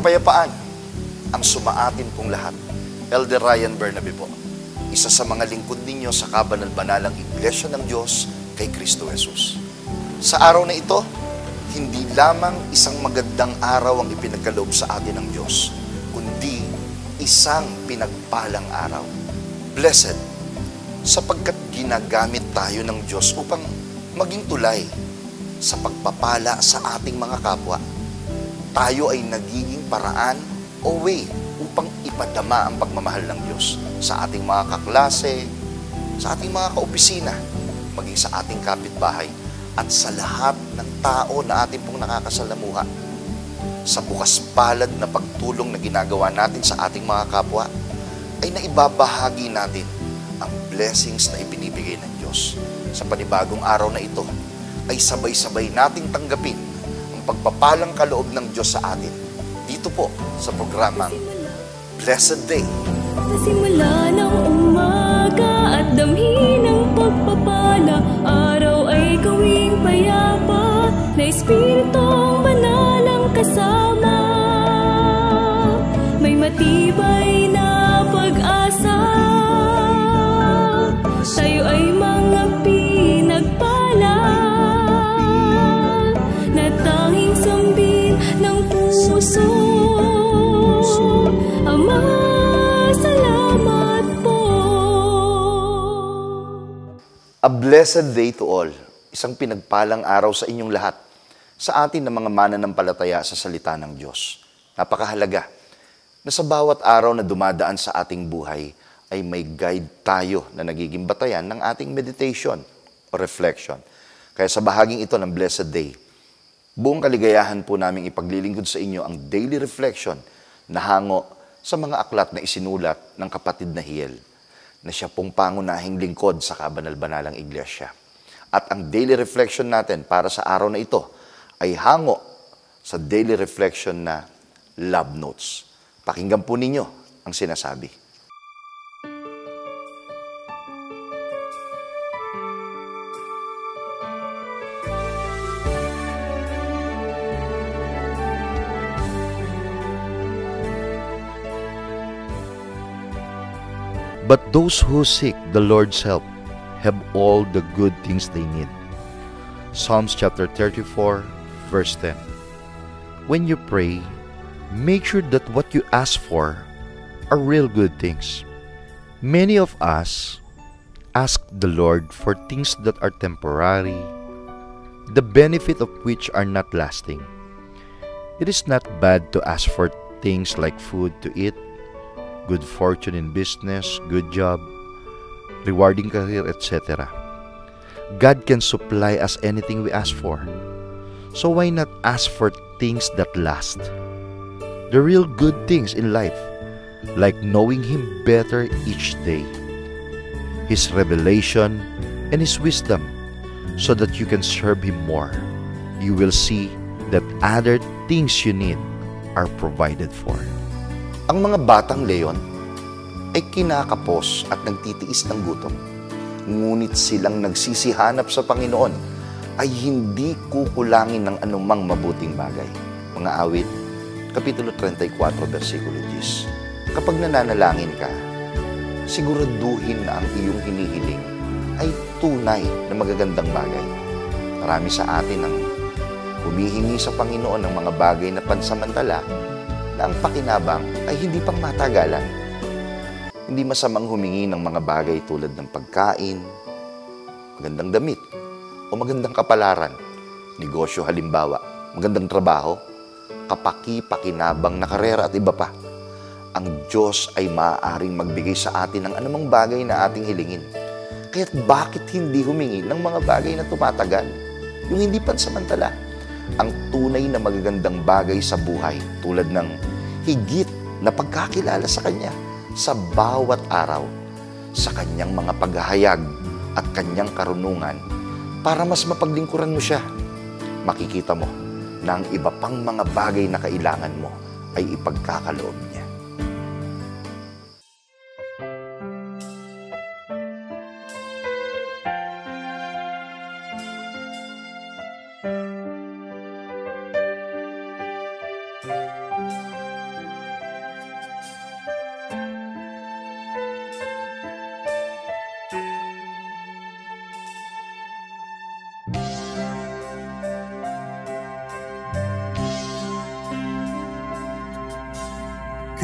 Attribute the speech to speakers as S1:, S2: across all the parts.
S1: kapayapaan ang sumaatin pong lahat. Elder Ryan Bernabe po, isa sa mga lingkod ninyo sa kabanal-banalang Iglesia ng Diyos kay Kristo Jesus. Sa araw na ito, hindi lamang isang magandang araw ang ipinagkaloob sa atin ng Diyos, kundi isang pinagpalang araw. Blessed, sapagkat ginagamit tayo ng Diyos upang maging tulay sa pagpapala sa ating mga kapwa. Tayo ay nagiging paraan o way upang ipadama ang pagmamahal ng Diyos sa ating mga kaklase, sa ating mga kaopisina, maging sa ating kapitbahay, at sa lahat ng tao na ating pong nakakasalamuha. Sa bukas palad na pagtulong na ginagawa natin sa ating mga kapwa, ay naibabahagi natin ang blessings na ibinibigay ng Diyos. Sa panibagong araw na ito, ay sabay-sabay nating tanggapin ang pagpapalang kaloob ng Diyos sa atin. Dito po sa programang Blessed Day.
S2: Sa simula ng umaga at damhin ng pagpapala, araw ay gawing payapa na Espiritong Banal ang kasama. May matibay na pag-asa, tayo ay mga pinagpala na tanging sambin ng puso. Ama, salamat po.
S1: A blessed day to all. Isang pinagpalang araw sa inyong lahat, sa atin na mga mananampalataya sa salita ng Diyos. Napakahalaga na sa bawat araw na dumadaan sa ating buhay ay may guide tayo na nagiging batayan ng ating meditation o reflection. Kaya sa bahaging ito ng Blessed Day, buong kaligayahan po naming ipaglilingkod sa inyo ang daily reflection na hango sa mga aklat na isinulat ng kapatid na Hiel, na siya pong pangunahing lingkod sa kabanal-banalang Iglesia. At ang daily reflection natin para sa araw na ito ay hango sa daily reflection na Love Notes. Pakinggan po ninyo ang sinasabi.
S3: But those who seek the Lord's help have all the good things they need. Psalms chapter 34, verse 10. When you pray, make sure that what you ask for are real good things. Many of us ask the Lord for things that are temporary, the benefit of which are not lasting. It is not bad to ask for things like food to eat, good fortune in business, good job, rewarding career, etc. God can supply us anything we ask for. So why not ask for things that last? The real good things in life, like knowing Him better each day, His revelation and His wisdom, so that you can serve Him more. You will see that other things you need are provided for.
S1: Ang mga batang leon ay kinakapos at nagtitiis ng gutom. Ngunit silang nagsisihanap sa Panginoon ay hindi kukulangin ng anumang mabuting bagay. Mga awit, Kapitulo 34, versikulo 10. Kapag nananalangin ka, siguraduhin na ang iyong hinihiling ay tunay na magagandang bagay. Marami sa atin ang humihingi sa Panginoon ng mga bagay na pansamantala na ang pakinabang ay hindi pang matagalan. Hindi masamang humingi ng mga bagay tulad ng pagkain, magandang damit, o magandang kapalaran, negosyo halimbawa, magandang trabaho, kapaki-pakinabang na karera at iba pa. Ang Diyos ay maaaring magbigay sa atin ng anumang bagay na ating hilingin. Kaya't bakit hindi humingi ng mga bagay na tumatagal, yung hindi pansamantala? Ang tunay na magagandang bagay sa buhay tulad ng higit na pagkakilala sa Kanya sa bawat araw, sa Kanyang mga paghahayag at Kanyang karunungan para mas mapaglingkuran mo Siya. Makikita mo na ang iba pang mga bagay na kailangan mo ay ipagkakaloob niya.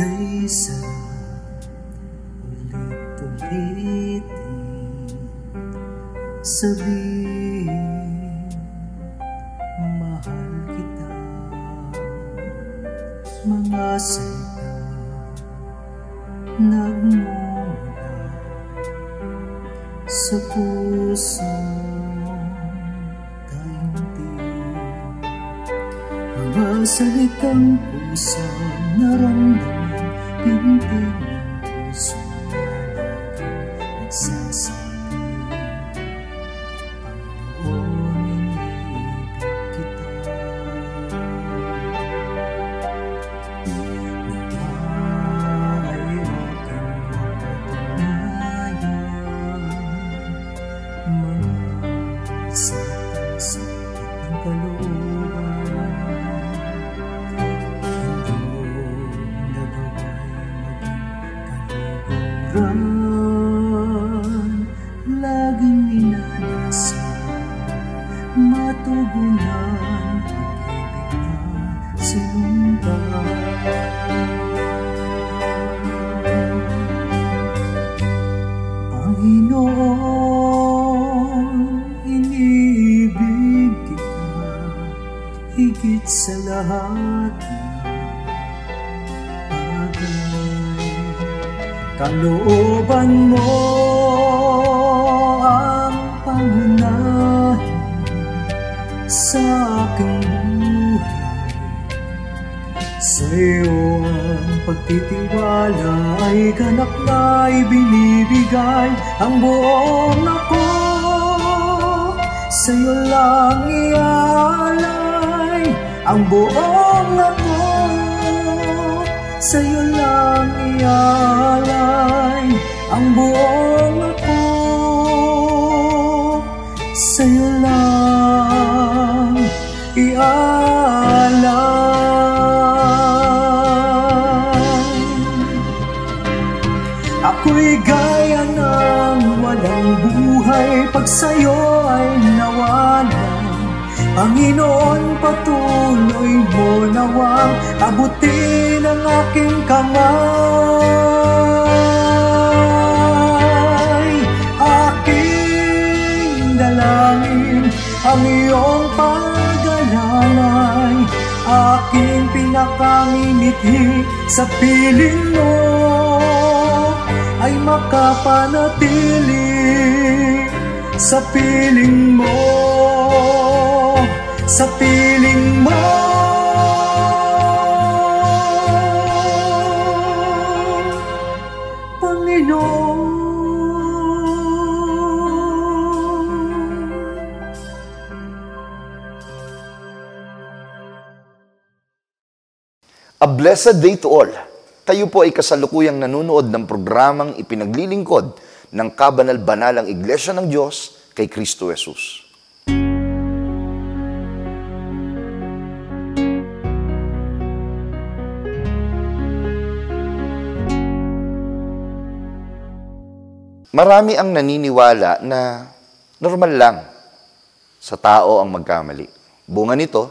S4: kaysa ulit-ulitin sabihin mahal kita. Mga salita nagmumula sa puso taimtim, mga salitang pusang naramdaman, pintig ng puso na laging nagsasabi, Panginoon, iniibig kita. Nawa ay aking mapatunayan, mga salitang sakit ng kalooban, laging minanasan, matugunan pag-ibig na sinumpa. Panginoon, iniibig kita higit sa lahat ng bagay. Kalooban mo ang pangunahin sa aking buhay. Sa iyo ang pagtitiwala ay ganap na ibinibigay. Ang buong ako sa iyo lang ialay. Ang buong ako sa iyo lang ialay. Ang buong ako sa iyo lang ialay. Ako'y gaya ng walang buhay pag sa iyo ay nawalan. Panginoon, patuloy mo nawang abutin ang aking kamay. Aking dalangin ang iyong pag-alalay, aking pinakangimithi sa piling mo ay makapanatili sa piling mo, sa piling mo. Panginoon.
S1: A blessed day to all. Kayo po ay kasalukuyang nanonood ng programang ipinaglilingkod ng kabanal-banalang Iglesia ng Diyos kay Kristo Jesus. Marami ang naniniwala na normal lang sa tao ang magkamali. Bunga nito,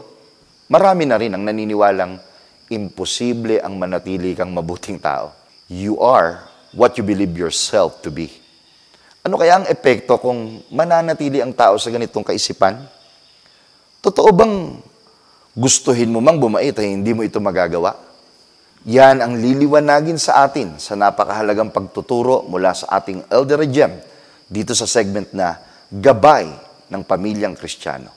S1: marami na rin ang naniniwalang imposible ang manatili kang mabuting tao. You are what you believe yourself to be. Ano kaya ang epekto kung mananatili ang tao sa ganitong kaisipan? Totoo bang gustuhin mo mang bumait ay hindi mo ito magagawa? Yan ang liliwanagin sa atin sa napakahalagang pagtuturo mula sa ating Elder Gem dito sa segment na Gabay ng Pamilyang Kristiyano.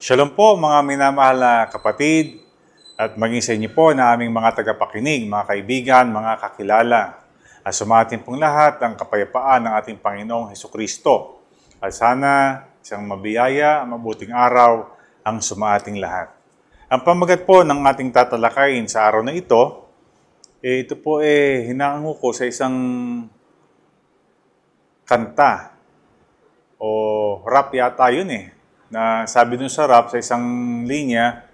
S5: Shalom po mga minamahal na kapatid at maging sa inyo po na aming mga tagapakinig, mga kaibigan, mga kakilala. At sumatin pong lahat ang kapayapaan ng ating Panginoong Hesukristo. At sana isang mabiyaya, mabuting araw ang sumaating lahat. Ang pamagat po ng ating tatalakayin sa araw na ito, ito po hinango ko sa isang kanta o rap yata yun na sabi dun sa rap, sa isang linya,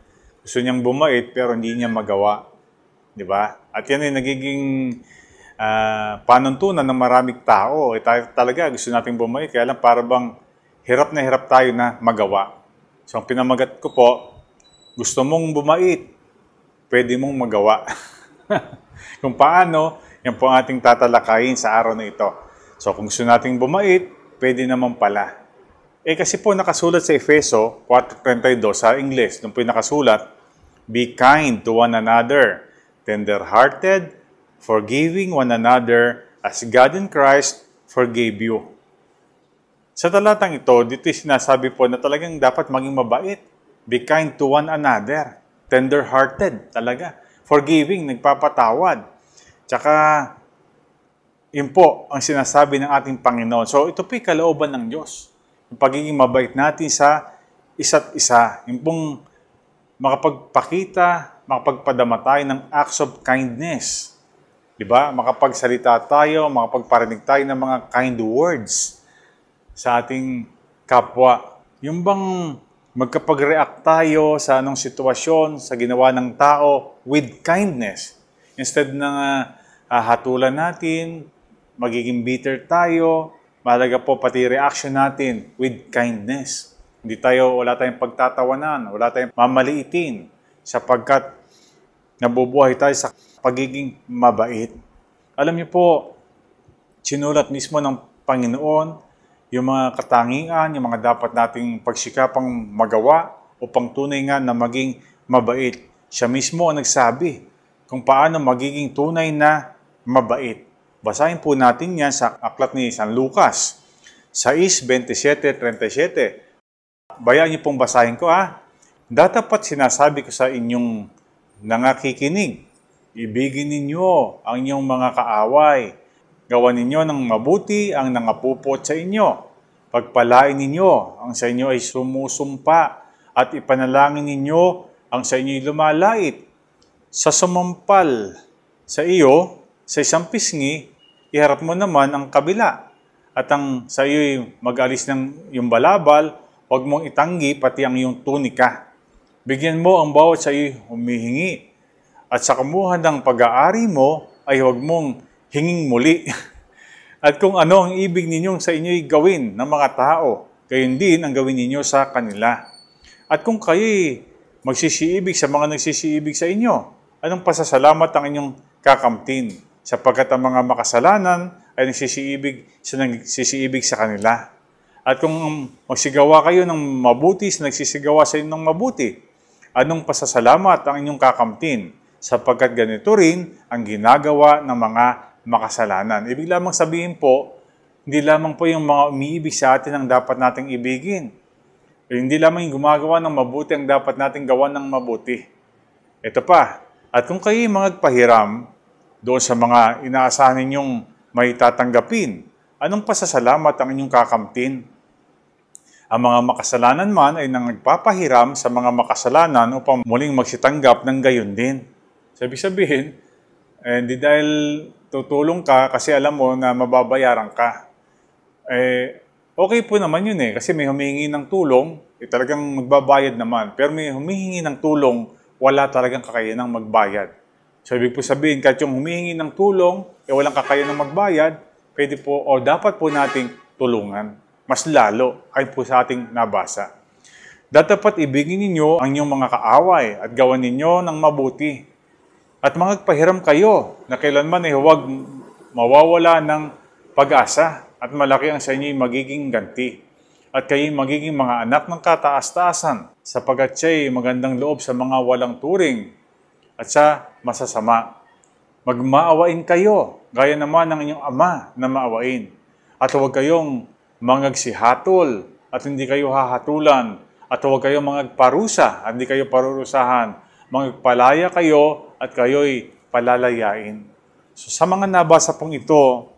S5: gusto niyang bumait pero hindi niya magawa. Di ba? At yan ay nagiging panuntunan ng maraming tao. Tayo talaga gusto nating bumait, kaya lang para bang hirap na hirap tayo na magawa. So ang pinamagat ko po, gusto mong bumait, pwede mong magawa. Kung paano, yan po ang ating tatalakayin sa araw na ito. So kung gusto nating bumait, pwede naman pala. Kasi po nakasulat sa Efeso 4:32 sa English, nung po nakasulat, be kind to one another, tender-hearted, forgiving one another as God in Christ forgave you. Sa talatang ito, dito sinasabi po na talagang dapat maging mabait. Be kind to one another, tender-hearted talaga, forgiving, nagpapatawad. Tsaka, yun po ang sinasabi ng ating Panginoon. So ito po'y kalooban ng Diyos. Yung pagiging mabait natin sa isa't isa. Yung pong makapagpakita, makapagpadama tayo ng acts of kindness. Diba? Makapagsalita tayo, makapagparinig tayo ng mga kind words sa ating kapwa. Yung bang magkapag-react tayo sa anong sitwasyon, sa ginawa ng tao with kindness. Instead na hatulan natin, magiging bitter tayo, mahalaga po pati reaction natin with kindness. Wala tayong pagtatawanan, wala tayong mamaliitin sapagkat nabubuhay tayo sa pagiging mabait. Alam niyo po, sinulat mismo ng Panginoon yung mga katangian, yung mga dapat nating pagsikapang magawa upang tunay nga na maging mabait. Siya mismo ang nagsabi kung paano magiging tunay na mabait. Basahin po natin yan sa aklat ni San Lucas, 6:27-37. Bayaan niyo pong basahin ko Datapat sinasabi ko sa inyong nangakikinig, ibigin ninyo ang inyong mga kaaway. Gawan ninyo ng mabuti ang nangapupot sa inyo. Pagpalain ninyo ang sa inyo ay sumusumpa at ipanalangin ninyo ang sa inyo ay lumalait. Sa sumampal sa iyo, sa isang pisngi, iharap mo naman ang kabila. At ang sa iyo'y mag-alis ng iyong balabal, huwag mong itanggi pati ang iyong tunika. Bigyan mo ang bawat sa iyo'y humihingi. At sa kumuha ng pag-aari mo, ay huwag mong hinging muli. At kung ano ang ibig ninyong sa inyo'y gawin ng mga tao, gayon din ang gawin ninyo sa kanila. At kung kayo'y magsisiibig sa mga nagsisiibig sa inyo, anong pasasalamat ang inyong kakamtin? Sapagkat ang mga makasalanan ay nagsisiibig sa kanila. At kung magsigawa kayo ng mabuti sa nagsisigawa sa inyong mabuti, anong pasasalamat ang inyong kakamtin? Sapagkat ganito rin ang ginagawa ng mga makasalanan. Ibig lamang sabihin po, hindi lamang po yung mga umiibig sa atin ang dapat nating ibigin. Hindi lamang yung gumagawa ng mabuti ang dapat nating gawa ng mabuti. Ito pa, at kung kayo magpahiram doon sa mga inaasahan ninyong may tatanggapin, anong pasasalamat ang inyong kakamtin? Ang mga makasalanan man ay nagpapahiram sa mga makasalanan upang muling magsitanggap ng gayon din. Sabi sabihin, hindi dahil tutulong ka kasi alam mo na mababayaran ka. Okay po naman yun kasi may humihingi ng tulong, talagang magbabayad naman. Pero may humihingi ng tulong, wala talagang kakayanang magbayad. So, ibig po sabihin, kahit yung humihingi ng tulong, walang kakayanang magbayad, pwede po o dapat po nating tulungan. Mas lalo, kahit po sa ating nabasa. Dapat ibigin ninyo ang inyong mga kaaway at gawan ninyo ng mabuti. At magpahiram kayo na kailanman ay huwag mawawala ng pag-asa at malaki ang sa inyo'y magiging ganti. At kayo'y magiging mga anak ng kataas-taasan sapagkat siya'y magandang loob sa mga walang turing at sa masasama. Magmaawain kayo, gaya naman ng inyong ama na maawain. At huwag kayong mangagsihatol at hindi kayo hahatulan. At huwag kayong mangagparusa at hindi kayo parurusahan. Magpalaya kayo at kayo'y palalayain. So sa mga nabasa pong ito,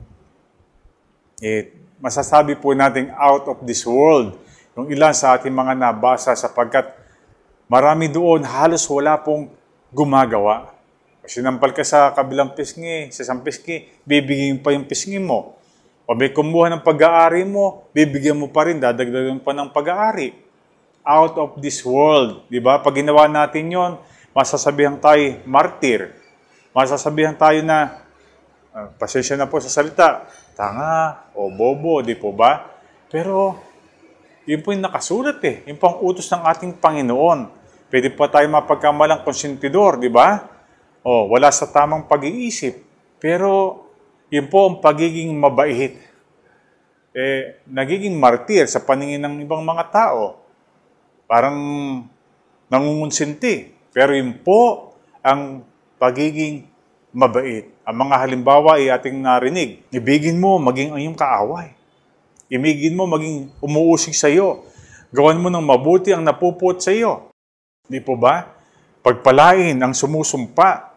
S5: masasabi po natin out of this world yung ilan sa ating mga nabasa sapagkat marami doon halos wala pong gumagawa. Kasi nampal ka sa kabilang pisngi, sa isang pisngi, bibigyan pa yung pisngi mo. O may kumuha ng pag-aari mo, bibigyan mo pa rin, dadagdagan pa ng pag-aari. Out of this world. Diba? Pag ginawa natin yon, masasabihan tayo martir. Masasabihan tayo na Pasensya na po sa salita, tanga o bobo, di po ba? Pero, yun po yung nakasulat eh. Yun po ang utos ng ating Panginoon. Pwede pa tayo mapagkamalang konsentidor, di ba? O, wala sa tamang pag-iisip. Pero, yun po ang pagiging mabait. Nagiging martir sa paningin ng ibang mga tao. Parang nangungunsinti. Pero yun po ang pagiging mabait. Ang mga halimbawa ay ating narinig. Ibigin mo maging ang iyong kaaway. Ibigin mo maging umuusig sa iyo. Gawan mo ng mabuti ang napuput sa iyo. Di po ba? Pagpalain ang sumusumpa.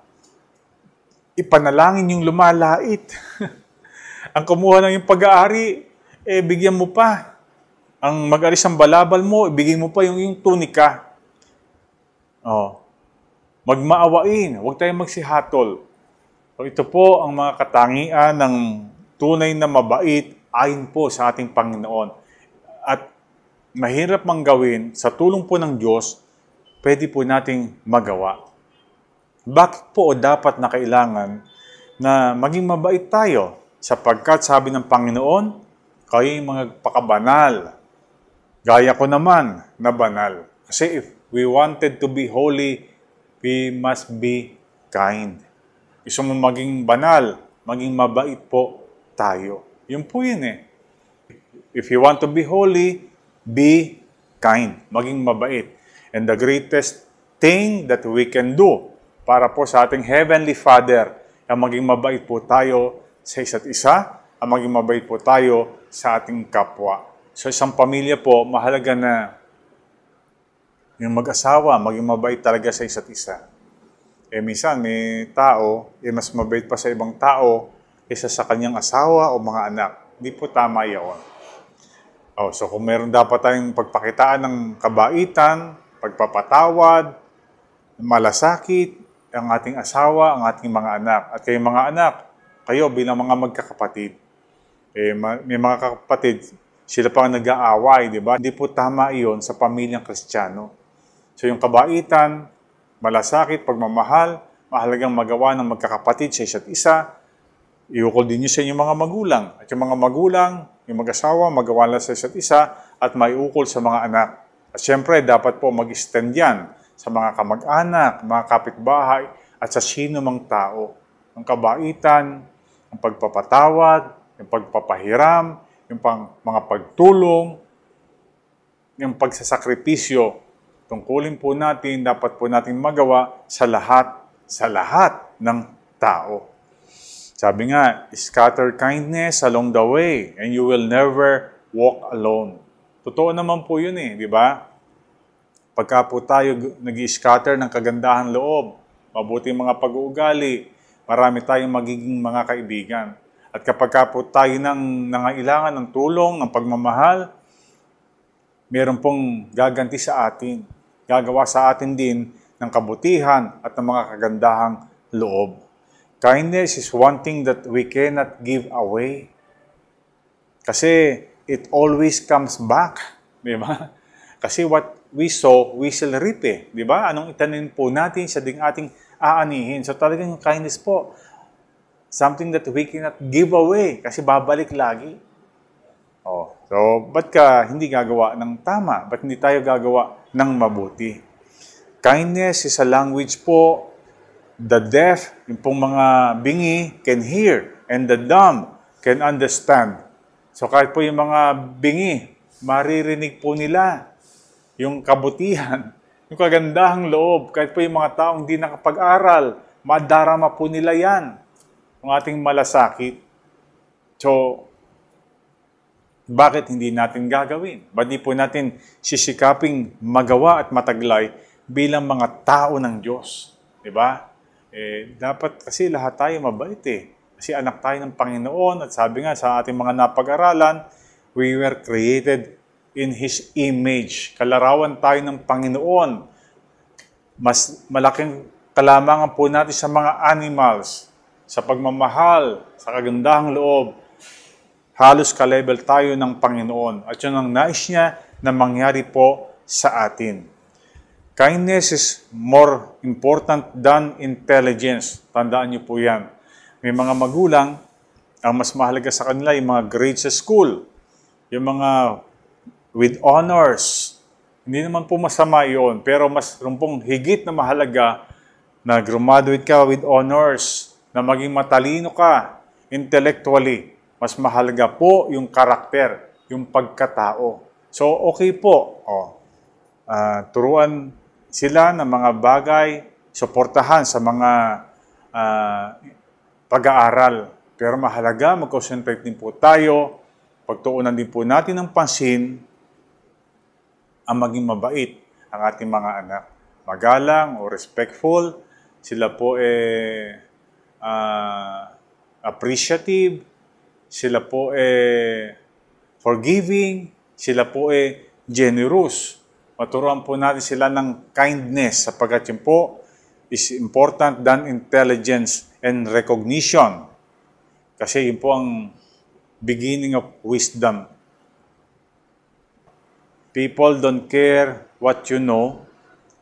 S5: Ipanalangin yung lumalait. Ang kumuha ng iyong pag-aari, bigyan mo pa. Ang mag-alis ang balabal mo, ibigay mo pa yung iyong tunika. Magmaawain, huwag tayong magsihatol. Ito po ang mga katangian ng tunay na mabait ayon po sa ating Panginoon. At mahirap mang gawin, sa tulong po ng Diyos, pwede po nating magawa. Bakit po dapat na kailangan na maging mabait tayo? Sapagkat sabi ng Panginoon, kayo'y mga pakabanal. Gaya ko naman na banal. Kasi if we wanted to be holy, we must be kind. Gusto mo maging banal, maging mabait po tayo. Yun po yun eh. If you want to be holy, be kind. Maging mabait. And the greatest thing that we can do para po sa ating Heavenly Father, ang maging mabait po tayo sa isa't isa, ang maging mabait po tayo sa ating kapwa. So isang pamilya po, mahalaga na yung mag-asawa, maging mabait talaga sa isa't isa. Minsan may tao, mas mabait pa sa ibang tao kaysa sa kanyang asawa o mga anak. Hindi po tama yun. So kung meron dapat tayong pagpakitaan ng kabaitan, pagpapatawad, malasakit, ang ating asawa, ang ating mga anak. At kayong mga anak, kayo bilang mga magkakapatid. May mga kakapatid, sila pa ang nag-aaway, di ba? Hindi po tama iyon sa pamilyang Kristiyano. So yung kabaitan, malasakit, pagmamahal, mahalagang magawa ng magkakapatid sa isa't isa. Iukol din nyo sa inyong mga magulang. At yung mga magulang, yung mag-asawa, magawa lang sa isa't isa at maiukol sa mga anak. At syempre, dapat po mag-extend yan sa mga kamag-anak, mga kapitbahay, at sa sino mang tao. Ang kabaitan, ang pagpapatawad, yung pagpapahiram, yung mga pagtulong, yung pagsasakripisyo. Tungkulin po natin, dapat po natin magawa sa lahat ng tao. Sabi nga, scatter kindness along the way and you will never walk alone. Totoo naman po yun di ba? Pagka po tayo nag-i-scatter ng kagandahan loob, mabuti mga pag-uugali, marami tayong magiging mga kaibigan. At kapag po tayo nangailangan ng tulong, ng pagmamahal, meron pong gaganti sa atin. Gagawa sa atin din ng kabutihan at ng mga kagandahang loob. Kindness is one thing that we cannot give away. Kasi it always comes back. Di ba? Kasi what we sow, we shall reap di ba? Anong itanim po natin, siya ding ating aanihin. So talagang yung kindness po, something that we cannot give away. Kasi babalik lagi. So, ba't ka hindi gagawa ng tama? Ba't hindi tayo gagawa ng mabuti? Kindness is a language po. The deaf, yung pong mga bingi, can hear. And the dumb can understand. So, kahit po yung mga bingi, maririnig po nila yung kabutihan, yung kagandahang loob. Kahit po yung mga taong hindi nakapag-aral, madarama po nila yan. Ang ating malasakit. So, bakit hindi natin gagawin? Ba't di po natin sisikaping magawa at mataglay bilang mga tao ng Diyos? Diba? Dapat kasi lahat tayo mabait Kasi anak tayo ng Panginoon at sabi nga sa ating mga napag-aralan, we were created in His image. Kalarawan tayo ng Panginoon. Mas malaking kalamangan po natin sa mga animals, sa pagmamahal, sa kagandahang loob. Halos ka-level tayo ng Panginoon. At yun ang nais niya na mangyari po sa atin. Kindness is more important than intelligence. Tandaan niyo po yan. may mga magulang, ang mas mahalaga sa kanila yung mga grades sa school, yung mga with honors. Hindi naman po masama yun, pero mas rumpong higit na mahalaga na graduate ka with honors, na maging matalino ka intellectually. Mas mahalaga po yung karakter, yung pagkatao. So, okay po. Turuan sila ng mga bagay, suportahan sa mga pag-aaral. Pero mahalaga, mag-concentrate din po tayo, pagtuunan din po natin ng pansin, ang maging mabait ang ating mga anak. Magalang o respectful, sila po appreciative, sila po forgiving, sila po generous. Maturuan po natin sila ng kindness sapagkat yun po is important than intelligence and recognition. Kasi yun po ang beginning of wisdom. People don't care what you know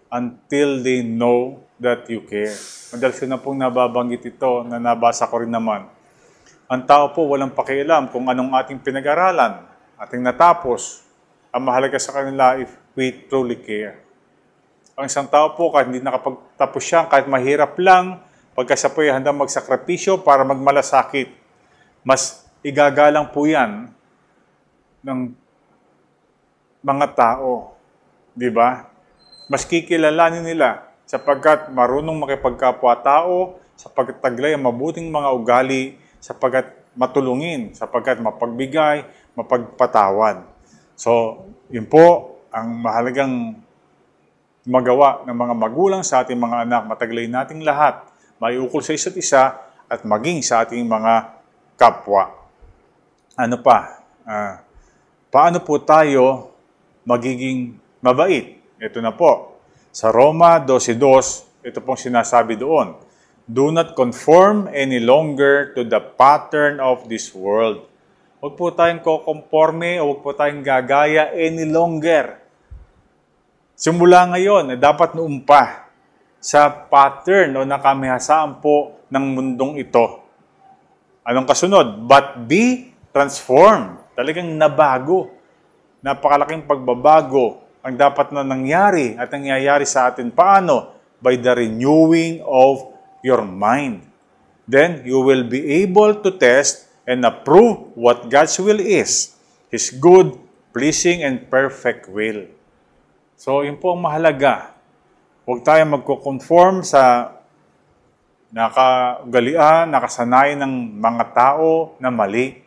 S5: until they know that you care. Madalas ko na pong nababanggit ito na nabasa ko rin naman. Ang tao po walang pakialam kung anong ating pinag-aralan, ating natapos. Ang mahalaga sa kanila if we truly care. Ang isang tao po kahit hindi nakapagtapos siya, kahit mahirap lang, pagka siya po ay handang magsakripisyo para magmalasakit, mas igagalang po yan ng mga tao. Di ba? Mas kikilalanin nila sapagkat marunong makipagkapwa-tao, sapagkat taglay ang mabuting mga ugali, sapagkat matulungin, sapagkat mapagbigay, mapagpatawad. So, yun po ang mahalagang magawa ng mga magulang sa ating mga anak. Mataglay nating lahat, maiukol sa isa't isa at maging sa ating mga kapwa. Ano pa? Paano po tayo magiging mabait? Ito na po. Sa Roma 12:2, ito pong sinasabi doon. Do not conform any longer to the pattern of this world. Huwag po tayong kokonforme o huwag po tayong gagaya any longer. Simula ngayon, dapat noon pa sa pattern o nakamihasaan po ng mundong ito. Anong kasunod? But be transformed. Talagang nabago. Napakalaking pagbabago ang dapat na nangyari at nangyayari sa atin. Paano? By the renewing of your mind. Then you will be able to test and approve what God's will is. His good, pleasing, and perfect will. So, yun po ang mahalaga. Huwag tayong magko-conform sa nakaugalian, nakasanayan ng mga tao na mali.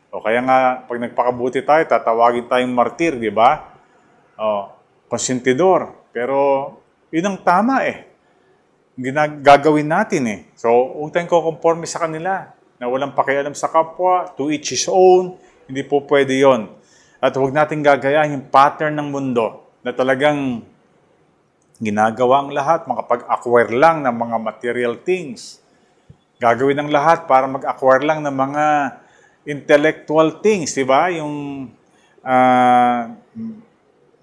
S5: O kaya nga, pag nagpakabuti tayo, tatawagin tayong martir, di ba? Konsentidor. Pero, yun ang tama gagawin natin So, huwag tayong kukonforme sa kanila na walang pakialam sa kapwa, to each his own. Hindi po pwede yon. At huwag natin gagayahin yung pattern ng mundo na talagang ginagawa ang lahat, makapag-acquire lang ng mga material things. Gagawin ang lahat para mag-acquire lang ng mga intellectual things, di ba? Yung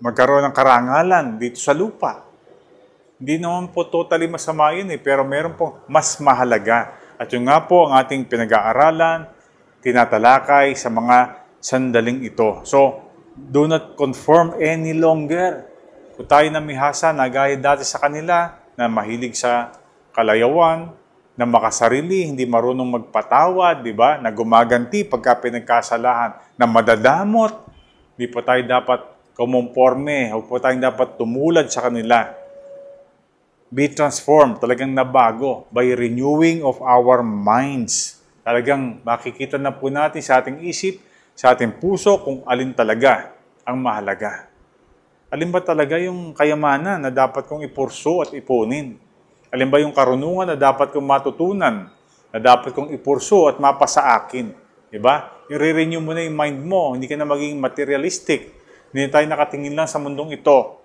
S5: magkaroon ng karangalan dito sa lupa. Hindi naman po totally masama yun pero meron pong mas mahalaga. At yung nga po ang ating pinag-aaralan, tinatalakay sa mga sandaling ito. So, do not conform any longer. Kung tayo namihasa na gaya dati sa kanila, na mahilig sa kalayawan, na makasarili, hindi marunong magpatawad, di ba? Na gumaganti pagka pinagkasalahan, na madadamot, hindi po tayo dapat kumomporme, huwag po tayong dapat tumulad sa kanila. Be transformed, talagang nabago by renewing of our minds. Talagang makikita na po natin sa ating isip, sa ating puso kung alin talaga ang mahalaga. Alin ba talaga yung kayamanan na dapat kong ipurso at ipunin? Alin ba yung karunungan na dapat kong matutunan, na dapat kong ipurso at mapasa akin? Diba? I-renew mo na yung mind mo, hindi ka na maging materialistic. Hindi tayo nakatingin lang sa mundong ito.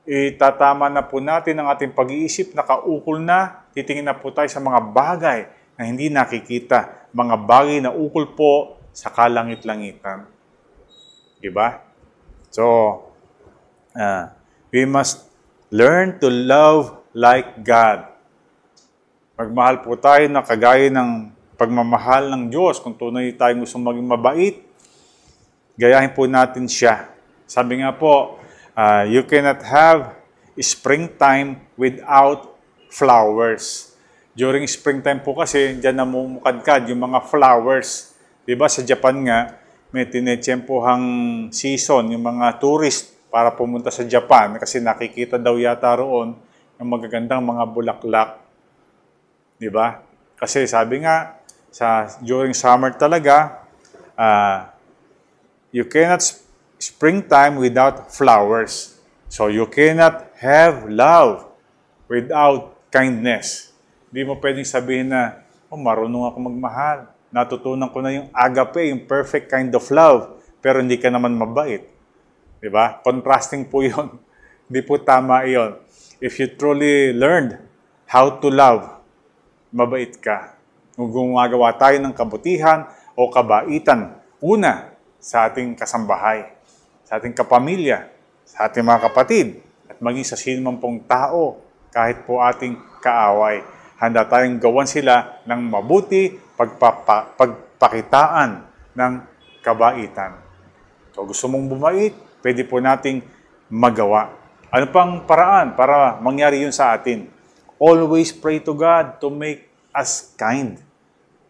S5: Itatama na po natin ang ating pag-iisip, nakaukol na, titingin na po tayo sa mga bagay na hindi nakikita, mga bagay na ukol po sa kalangit-langitan. Diba? So, we must learn to love like God. Magmahal po tayo na kagaya ng pagmamahal ng Diyos, kung tunay tayong gusto maging mabait, gayahin po natin siya. Sabi nga po, you cannot have springtime without flowers. During springtime po kasi, dyan namumukadkad yung mga flowers. Diba sa Japan nga, may tinetsempohang season, yung mga tourist para pumunta sa Japan kasi nakikita daw yata roon yung magagandang mga bulaklak. Diba? Kasi sabi nga, during summer talaga, you cannot springtime without flowers. So you cannot have love without kindness. Hindi mo pwedeng sabihin na, marunong ako magmahal. Natutunan ko na yung agape, yung perfect kind of love, pero hindi ka naman mabait. Diba? Contrasting po yun. Hindi po tama yun. If you truly learned how to love, mabait ka. Kung gumagawa tayo ng kabutihan o kabaitan, una, sa ating kasambahay, sa ating kapamilya, sa ating mga kapatid, at maging sa sino man pong tao, kahit po ating kaaway. Handa tayong gawan sila ng mabuti, pagpakitaan ng kabaitan. So gusto mong bumait, pwede po nating magawa. Ano pang paraan para mangyari yun sa atin? Always pray to God to make us kind.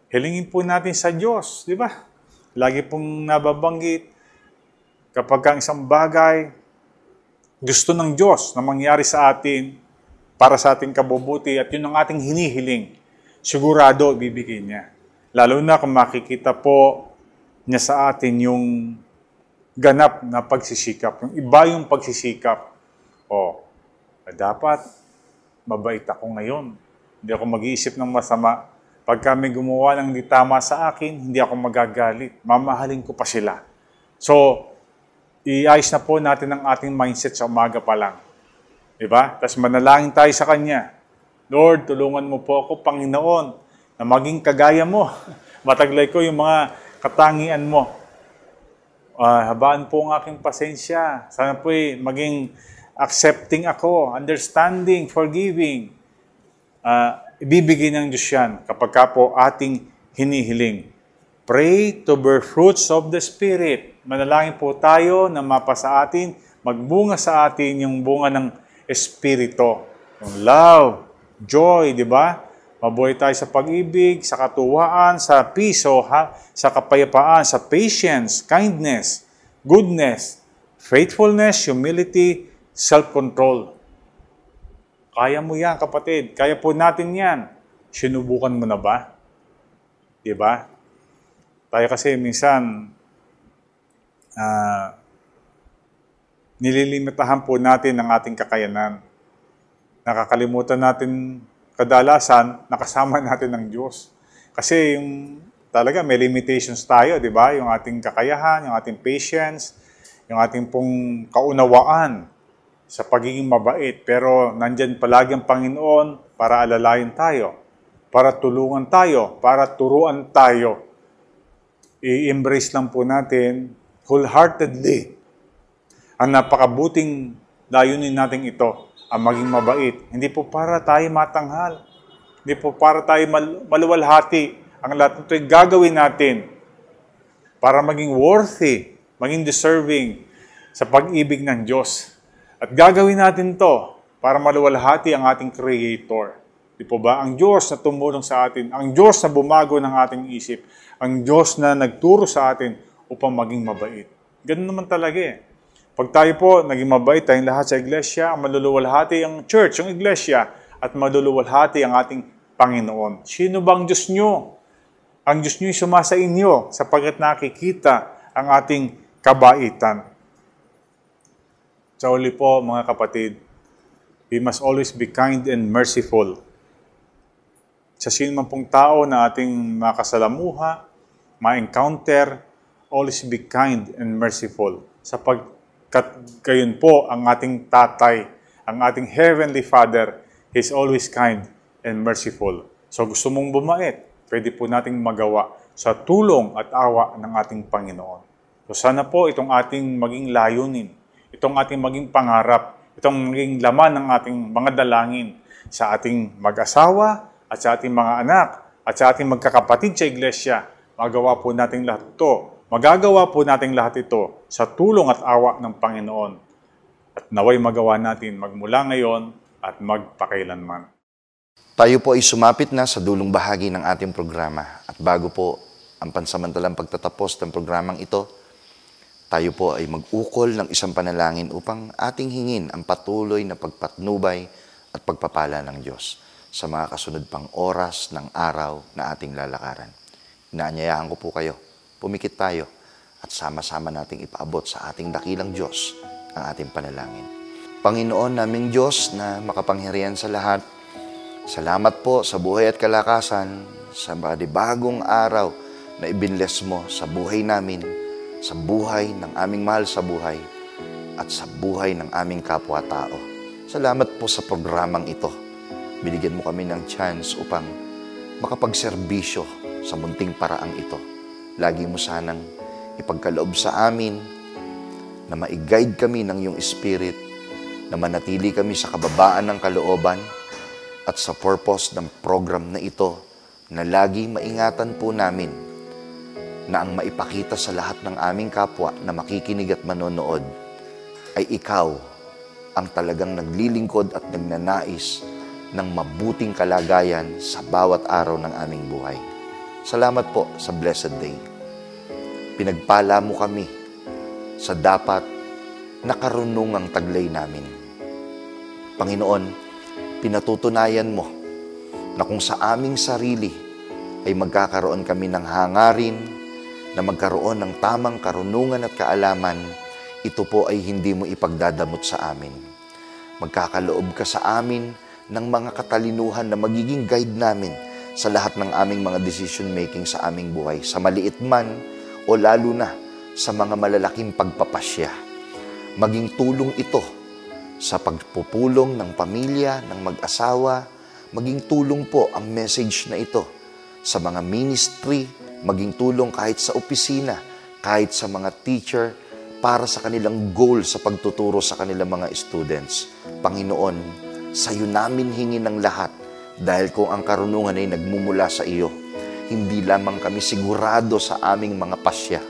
S5: Hilingin po natin sa Diyos, di ba? Lagi pong nababanggit, kapag ang isang bagay gusto ng Diyos na mangyari sa atin, para sa ating kabubuti, at yun ang ating hinihiling, sigurado ibibigay niya. Lalo na kung makikita po niya sa atin yung ganap na pagsisikap, yung iba yung pagsisikap. Dapat mabait ako ngayon. Hindi ako mag-iisip ng masama. Pag kami gumawa ng hindi tama sa akin, hindi ako magagalit. Mamahalin ko pa sila. So, iayos na po natin ang ating mindset sa umaga pa lang. Diba? Tapos manalangin tayo sa Kanya. Lord, tulungan mo po ako, Panginoon, na maging kagaya mo. Mataglay ko yung mga katangian mo. Habaan po ang aking pasensya. Sana po maging accepting ako, understanding, forgiving. Ibibigay ng Diyos yan kapag ka po ating hinihiling. Pray to bear fruits of the Spirit. Manalangin po tayo na mapasa atin, magbunga sa atin yung bunga ng Espiritu. Yung love, joy, di ba? Mabuhay tayo sa pag-ibig, sa katuwaan, sa peace, sa kapayapaan, sa patience, kindness, goodness, faithfulness, humility, self-control. Kaya mo yan, kapatid. Kaya po natin yan. Sinubukan mo na ba? Di ba? Tayo kasi minsan, nililimitahan po natin ang ating kakayanan. Nakakalimutan natin kadalasan, nakasama natin ng Diyos. Kasi talaga may limitations tayo, di ba? Yung ating kakayahan, yung ating patience, yung ating pong kaunawaan sa pagiging mabait. Pero nandyan palagi ang Panginoon para alalayan tayo, para tulungan tayo, para turuan tayo. I-embrace lang po natin wholeheartedly ang napakabuting layunin natin ito, ang maging mabait. Hindi po para tayo matanghal. Hindi po para tayo maluwalhati. Ang lahat nito ay gagawin natin para maging worthy, maging deserving sa pag-ibig ng Diyos. At gagawin natin to para maluwalhati ang ating Creator. Di po ba? Ang Diyos na tumulong sa atin, ang Diyos na bumago ng ating isip, ang Diyos na nagturo sa atin upang maging mabait. Ganun naman talaga eh. Pag tayo po naging mabait tayong lahat sa iglesia, maluluwalhati ang church, ang iglesia, at maluluwalhati ang ating Panginoon. Sino ba ang Diyos nyo? Ang Diyos nyo sumasa inyo sapagkat nakikita ang ating kabaitan. Sa uli po, mga kapatid, we must always be kind and merciful. Sa sino man pong tao na ating makasalamuha, ma-encounter, always be kind and merciful. Sapagkat gayon po ang ating tatay, ang ating Heavenly Father, He's always kind and merciful. So gusto mong bumait, pwede po nating magawa sa tulong at awa ng ating Panginoon. So sana po itong ating maging layunin, itong ating maging pangarap, itong maging laman ng ating mga dalangin sa ating mag-asawa at sa ating mga anak at sa ating magkakapatid sa iglesia, magagawa po natin lahat ito sa tulong at awa ng Panginoon. At naway magawa natin magmula ngayon at magpakailanman.
S1: Tayo po ay sumapit na sa dulong bahagi ng ating programa. At bago po ang pansamantalang pagtatapos ng programang ito, tayo po ay mag-ukol ng isang panalangin upang ating hingin ang patuloy na pagpatnubay at pagpapala ng Diyos sa mga kasunod pang oras ng araw na ating lalakaran. Inaanyayahan ko po kayo, pumikit tayo at sama-sama nating ipaabot sa ating dakilang Diyos ang ating panalangin. Panginoon naming Diyos na makapangyarihan sa lahat, salamat po sa buhay at kalakasan, sa bagong araw na ibinles mo sa buhay namin, sa buhay ng aming mahal sa buhay, at sa buhay ng aming kapwa-tao. Salamat po sa programang ito. Binigyan mo kami ng chance upang makapagserbisyo sa munting paraang ito. Lagi mo sanang ipagkaloob sa amin na ma-guide kami ng iyong Spirit, na manatili kami sa kababaan ng kalooban at sa purpose ng program na ito, na lagi maingatan po namin na ang maipakita sa lahat ng aming kapwa na makikinig at manonood ay ikaw ang talagang naglilingkod at nagnanais ng mabuting kalagayan sa bawat araw ng aming buhay. Salamat po sa blessed day. Pinagpala mo kami sa dapat na karunungang taglay namin. Panginoon, pinatutunayan mo na kung sa aming sarili ay magkakaroon kami ng hangarin, na magkaroon ng tamang karunungan at kaalaman, ito po ay hindi mo ipagdadamot sa amin. Magkakaloob ka sa amin ng mga katalinuhan na magiging guide namin sa lahat ng aming mga decision making sa aming buhay, sa maliit man o lalo na sa mga malalaking pagpapasya. Maging tulong ito sa pagpupulong ng pamilya, ng mag-asawa, maging tulong po ang message na ito sa mga ministry, maging tulong kahit sa opisina, kahit sa mga teacher, para sa kanilang goal sa pagtuturo sa kanilang mga students. Panginoon, sa iyo namin hingin ng lahat, dahil kung ang karunungan ay nagmumula sa iyo, hindi lamang kami sigurado sa aming mga pasya,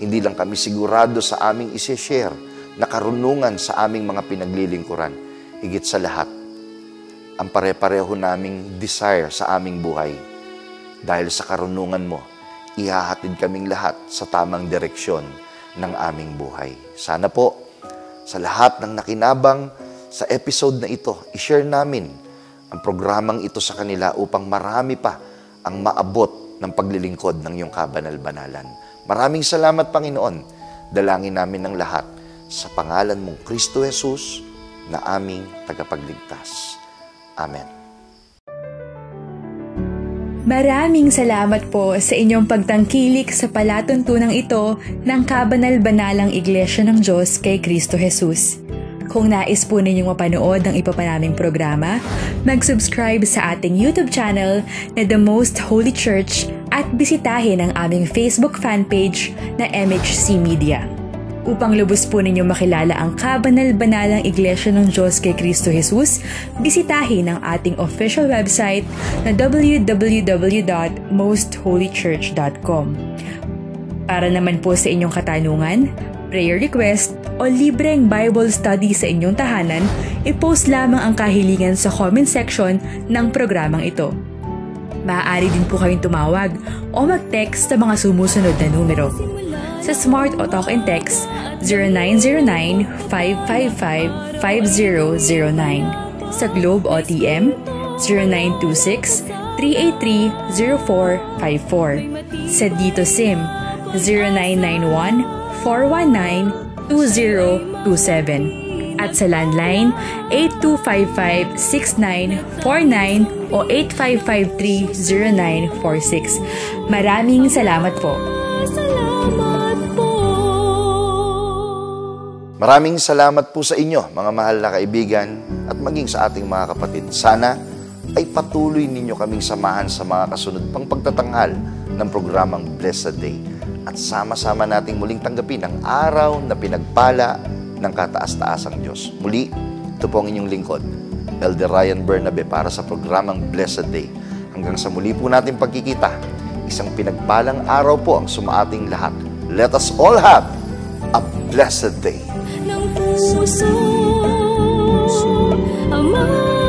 S1: hindi lang kami sigurado sa aming isi-share na karunungan sa aming mga pinaglilingkuran. Higit sa lahat, ang pare-pareho naming desire sa aming buhay, dahil sa karunungan mo, ihahatid kaming lahat sa tamang direksyon ng aming buhay. Sana po, sa lahat ng nakinabang sa episode na ito, i-share namin ang programang ito sa kanila upang marami pa ang maabot ng paglilingkod ng iyong kabanal-banalan. Maraming salamat, Panginoon. Dalangin namin ng lahat sa pangalan mong Kristo Jesus na aming tagapagligtas. Amen.
S2: Maraming salamat po sa inyong pagtangkilik sa palatuntunang ito ng Kabanal-Banalang Iglesia ng Diyos kay Kristo Jesus. Kung nais po ninyong mapanood ang iba pa naming programa, mag-subscribe sa ating YouTube channel na The Most Holy Church at bisitahin ang aming Facebook fanpage na MHC Media. Upang lubos po ninyong makilala ang Kabanal-Banalang Iglesia ng Diyos kay Kristo Jesus, bisitahin ang ating official website na www.mostholychurch.com. Para naman po sa inyong katanungan, prayer request o libreng Bible study sa inyong tahanan, i-post lamang ang kahilingan sa comment section ng programang ito. Maaari din po kayong tumawag o mag-text sa mga sumusunod na numero. Sa Smart o Talk and Text, 0909-555-5009. Sa Globe o TM, 0926-383-0454. Sa Dito SIM, 0991-419-2027. At sa landline, 8255-6949 o 8553-0946. Maraming salamat po.
S1: Maraming salamat po sa inyo, mga mahal na kaibigan, at maging sa ating mga kapatid. Sana ay patuloy ninyo kaming samahan sa mga kasunod pang pagtatanghal ng programang Blessed Day. At sama-sama nating muling tanggapin ang araw na pinagpala ng kataas-taasang Diyos. Muli, ito po ang inyong lingkod, Elder Ryan Bernabe, para sa programang Blessed Day. Hanggang sa muli po natin pagkikita, isang pinagpalang araw po ang sumaating lahat. Let us all have a blessed day.
S6: Ng puso, Ama.